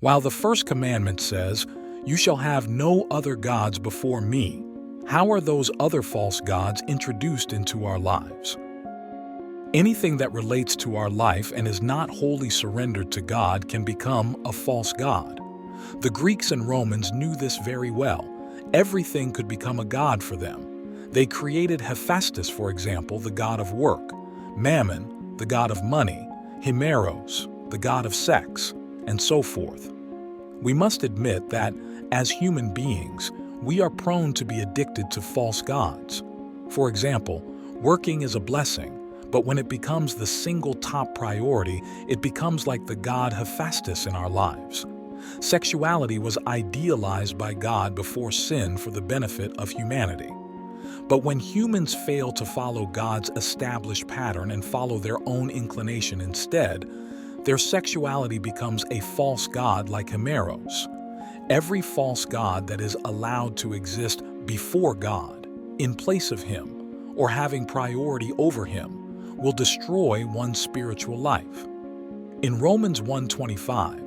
While the first commandment says, "You shall have no other gods before me," how are those other false gods introduced into our lives? Anything that relates to our life and is not wholly surrendered to God can become a false god. The Greeks and Romans knew this very well. Everything could become a god for them. They created Hephaestus, for example, the god of work, Mammon, the god of money, Himeros, the god of sex, and so forth. We must admit that, as human beings, we are prone to be addicted to false gods. For example, working is a blessing, but when it becomes the single top priority, it becomes like the god Hephaestus in our lives. Sexuality was idealized by God before sin for the benefit of humanity. But when humans fail to follow God's established pattern and follow their own inclination instead, their sexuality becomes a false god like Himeros. Every false god that is allowed to exist before God, in place of Him, or having priority over Him, will destroy one's spiritual life. In Romans 1:25,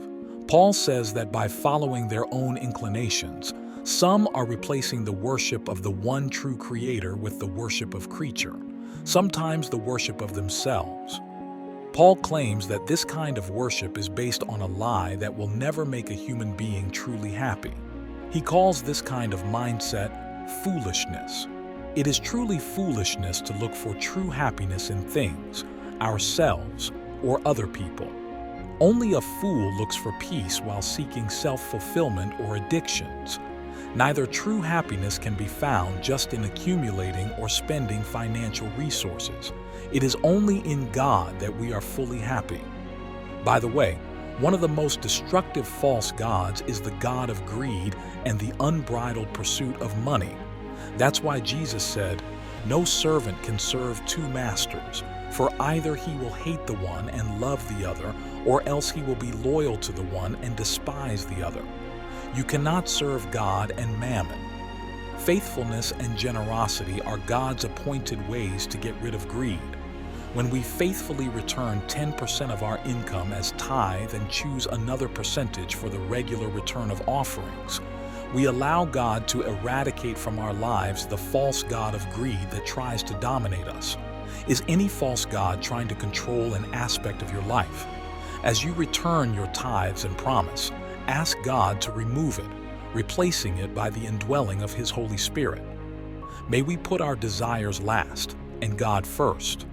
Paul says that by following their own inclinations, some are replacing the worship of the one true Creator with the worship of creature, sometimes the worship of themselves. Paul claims that this kind of worship is based on a lie that will never make a human being truly happy. He calls this kind of mindset foolishness. It is truly foolishness to look for true happiness in things, ourselves, or other people. Only a fool looks for peace while seeking self-fulfillment or addictions. Neither true happiness can be found just in accumulating or spending financial resources. It is only in God that we are fully happy. By the way, one of the most destructive false gods is the god of greed and the unbridled pursuit of money. That's why Jesus said, "No servant can serve two masters, for either he will hate the one and love the other, or else he will be loyal to the one and despise the other." You cannot serve God and mammon. Faithfulness and generosity are God's appointed ways to get rid of greed. When we faithfully return 10% of our income as tithe and choose another percentage for the regular return of offerings, we allow God to eradicate from our lives the false god of greed that tries to dominate us. Is any false god trying to control an aspect of your life? As you return your tithes and promise, ask God to remove it, replacing it by the indwelling of His Holy Spirit. May we put our desires last and God first.